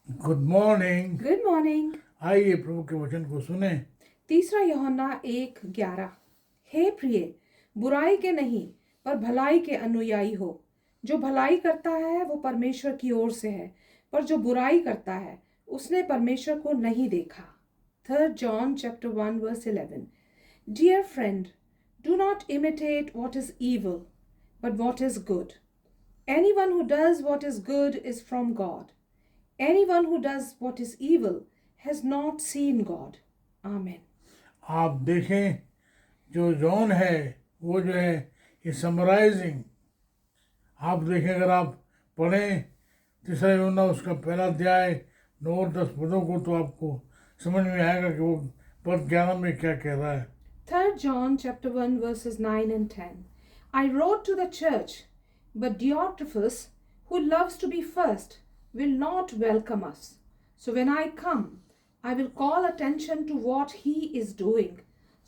Good morning. Good morning. आइए प्रभु के वचन को सुने। 3 यूहन्ना 1:11। हे प्रिय, बुराई के नहीं पर भलाई के अनुयायी हो। जो भलाई करता है वो परमेश्वर की ओर से है, पर जो बुराई करता है उसने परमेश्वर को नहीं देखा। 3 John 1:11। Dear friend, do not imitate what is evil, but what is good. Anyone who does what is good is from God. Anyone who does what is evil has not seen God. Amen. आप देखें, जो John है वो जो है ये summarising. आप देखें, अगर आप पढ़ें 3 यूहन्ना उसका पहला अध्याय 9 और 10 पदों को, तो आपको समझ में आएगा कि वो पद 11 में क्या कह रहा है। 3 John 1:9 and 10. I wrote to the church, but Diotrephes, who loves to be first, will not welcome us. So when I come, I will call attention to what he is doing,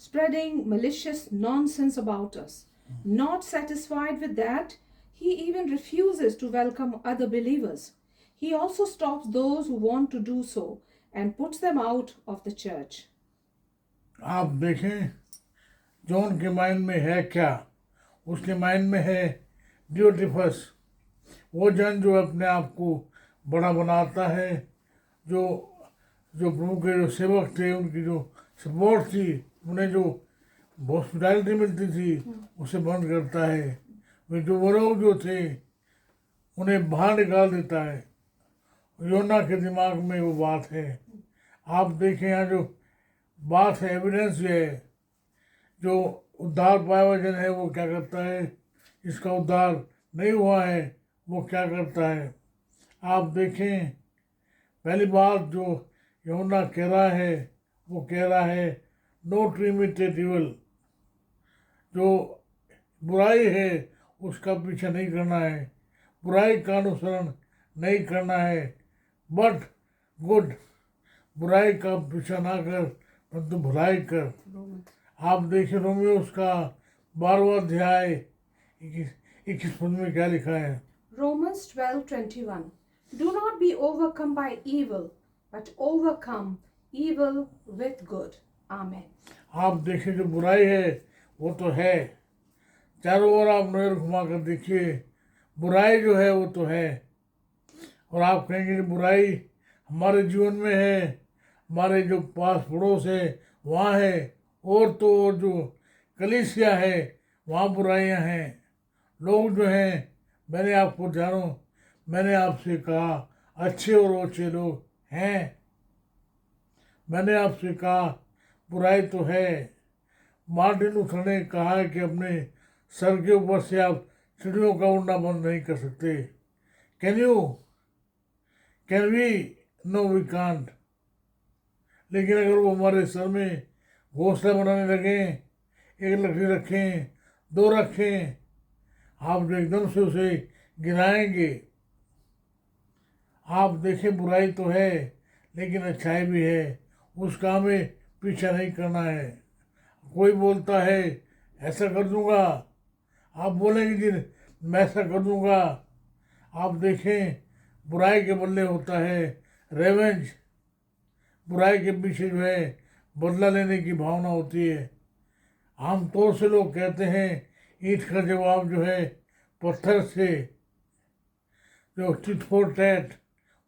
spreading malicious nonsense about us. Not satisfied with that, he even refuses to welcome other believers. He also stops those who want to do so and puts them out of the church. आप देखें, John के mind में है क्या। उसके mind में है डियोट्रिफस, वो जन जो अपने आप को बड़ा बनाता है, जो जो प्रभु के जो सेवक थे उनकी जो सपोर्ट थी, उन्हें जो हॉस्पिटैलिटी मिलती थी उसे बंद करता है। वे जो वो लोग जो थे उन्हें बाहर निकाल देता है। योना के दिमाग में वो बात है। आप देखें, यहाँ जो बात है, एविडेंस है, जो उद्धार पाया हुआ जन है वो क्या करता है, इसका उद्धार नहीं हुआ है वो क्या करता है। आप देखें, पहली बात जो यूहन्ना कह रहा है वो कह रहा है नोट इमिटेट इविल। जो बुराई है उसका पीछा नहीं करना है, बुराई का अनुसरण नहीं करना है, बट गुड, बुराई का पीछा ना कर परंतु भलाई कर। आप देखिए रोमियो उसका 12वां अध्याय 21 पद में क्या लिखा है। Romans 12:21. Do not be overcome by evil, but overcome evil with good. Amen. आप देखिए, जो बुराई है वो तो है, चारों ओर आप नजर घुमा कर देखिए, बुराई जो है वो तो है। और आप कहेंगे कि बुराई हमारे जीवन में है, हमारे जो पास पड़ोस है वहाँ है, और तो और जो कलीसिया है वहाँ बुराइयाँ हैं। लोग जो हैं, मैंने आपको जानो, मैंने आपसे कहा अच्छे और ओछे लोग हैं। मैंने आपसे कहा बुराई तो है। मार्टिन लूथर ने कहा है कि अपने सर के ऊपर से आप सीढ़ियों का उड़ना बंद नहीं कर सकते। Can we? No we can't. लेकिन अगर वो हमारे सर में घोंसला बनाने लगें, एक लकड़ी रखें, 2 रखें, आप जो एकदम से उसे गिराएंगे। आप देखें, बुराई तो है लेकिन अच्छाई भी है, उसका हमें पीछा नहीं करना है। कोई बोलता है ऐसा कर दूंगा, आप बोलेंगे जी मैं ऐसा कर दूंगा। आप देखें, बुराई के बदले होता है रेवेंज। बुराई के पीछे जो है बदला लेने की भावना होती है। आमतौर से लोग कहते हैं ईंट का जवाब जो है पत्थर से, जो टिट फॉर टैट,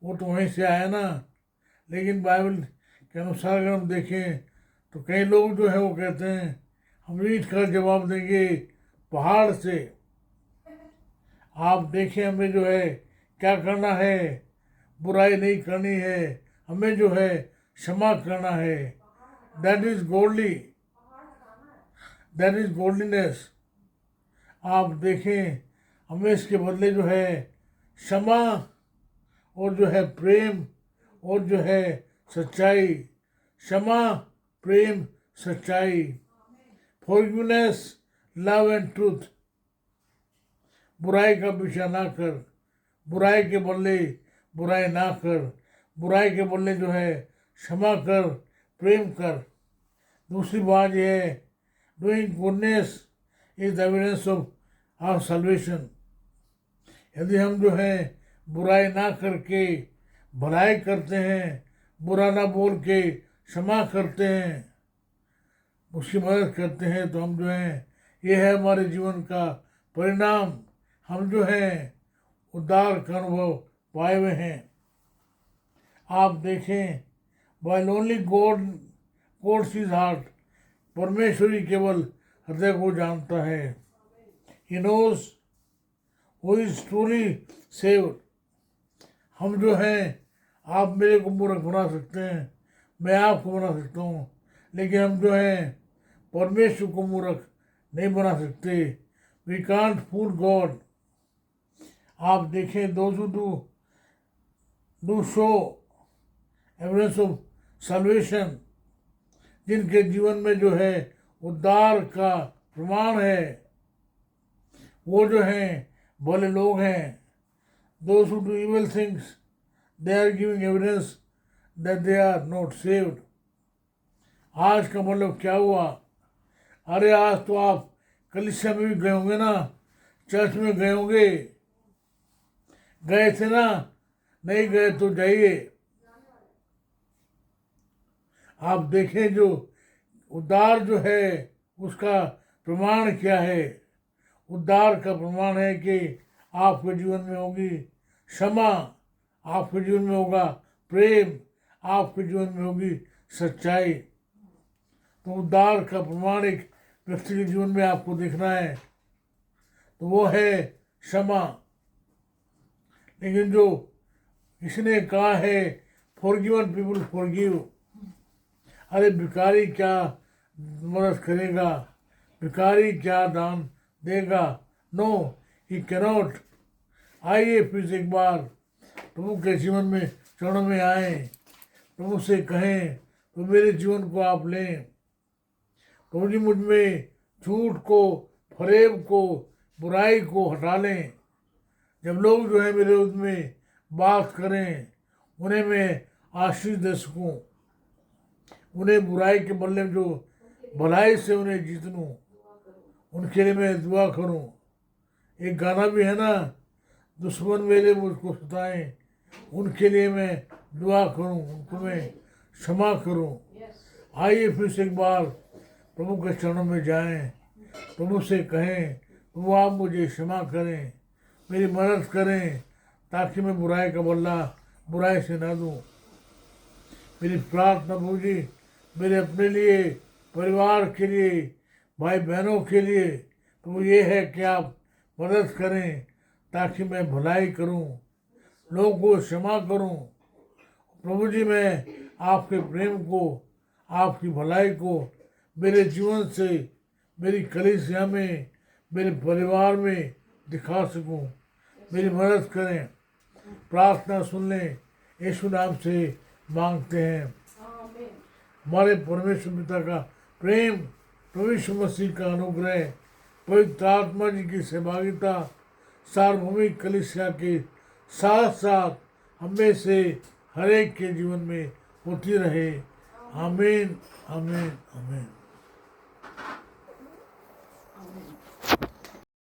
वो तो वहीं से आया ना। लेकिन बाइबल के अनुसार अगर हम देखें तो कई लोग जो है वो कहते हैं हम ईंट का जवाब देंगे पहाड़ से। आप देखें, हमें जो है क्या करना है, बुराई नहीं करनी है, हमें जो है क्षमा करना है। That is godly, that is godliness. आप देखें, हमें इसके बदले जो है क्षमा और जो है प्रेम और जो है सच्चाई, क्षमा, प्रेम, सच्चाई, फॉरगिवनेस, लव एंड ट्रूथ। बुराई का पीछा ना कर, बुराई के बदले बुराई ना कर, बुराई के बदले जो है क्षमा कर, प्रेम कर। दूसरी बात यह है, doing goodness is the evidence of our salvation. यदि हम जो है बुराई ना करके भलाई करते हैं, बुरा ना बोल के क्षमा करते हैं, उसकी मदद करते हैं, तो हम जो हैं, ये है हमारे जीवन का परिणाम। हम जो हैं उद्धार का अनुभव पाए हुए हैं। आप देखें, वाइल ओनली गॉड कोड्स हिज हार्ट, परमेश्वर ही केवल हृदय को जानता है। He knows who is truly saved. हम जो हैं, आप मेरे को मूर्ख बना सकते हैं, मैं आपको बना सकता हूँ, लेकिन हम जो हैं परमेश्वर को मूर्ख नहीं बना सकते। We can't fool God. आप देखें, those who do show evidence of salvation, जिनके जीवन में जो है उद्धार का प्रमाण है, वो जो हैं भले लोग हैं। Those who do evil things, they are giving evidence that they are not saved. आज का मतलब क्या हुआ? अरे आज तो आप कलीसिया में भी गए होंगे ना, चर्च में गए होंगे, गए थे ना? नहीं गए तो जाइए। आप देखें, जो उद्धार जो है उसका प्रमाण क्या है? उद्धार का प्रमाण है कि आपके जीवन में होगी क्षमा, आपके जीवन में होगा प्रेम, आपके जीवन में होगी सच्चाई। तो उद्धार का प्रमाण एक व्यक्ति के जीवन में आपको देखना है, तो वो है क्षमा। लेकिन जो इसने कहा है फॉरगिवन पीपल फॉरगिव, अरे भिखारी क्या मदद करेगा, भिखारी क्या दान देगा? No, he cannot. आइए फिर से एक बार प्रभु के जीवन में चरणों में आए, प्रभु से कहें तो मेरे जीवन को आप लें। प्रभु जी, मुझ में झूठ को, फरेब को, बुराई को हटा लें। जब लोग जो है मेरे उसमें बात करें, उन्हें मैं आशीष दे सकूँ, उन्हें बुराई के बदले में जो भलाई से उन्हें जीत लूँ, उनके लिए मैं दुआ करूँ। एक गाना भी है ना, दुश्मन मेरे मुझको सताएं, उनके लिए मैं दुआ करूँ, उनको मैं क्षमा करूँ। आइए फिर से एक बार प्रभु के चरणों में जाएं, प्रभु से कहें प्रभु आप मुझे क्षमा करें, मेरी मदद करें, ताकि मैं बुराई का बदला बुराई से ना दूँ। मेरी प्रार्थना प्रभु जी मेरे अपने लिए, परिवार के लिए, भाई बहनों के लिए प्रभु ये है कि आप मदद करें, ताकि मैं भलाई करूं, लोगों को क्षमा करूं। प्रभु जी मैं आपके प्रेम को, आपकी भलाई को मेरे जीवन से, मेरी कलीसिया में, मेरे परिवार में दिखा सकूं। मेरी मदद करें, प्रार्थना सुन लें, यीशु नाम से मांगते हैं। हमारे परमेश्वर पिता का प्रेम, प्रभु यीशु मसीह का अनुग्रह, पवित्र आत्मा जी की सहभागिता सार्वभौमिक कलीसिया के साथ साथ हमें से हर एक के जीवन में होती रहे। आमीन, आमीन, आमीन।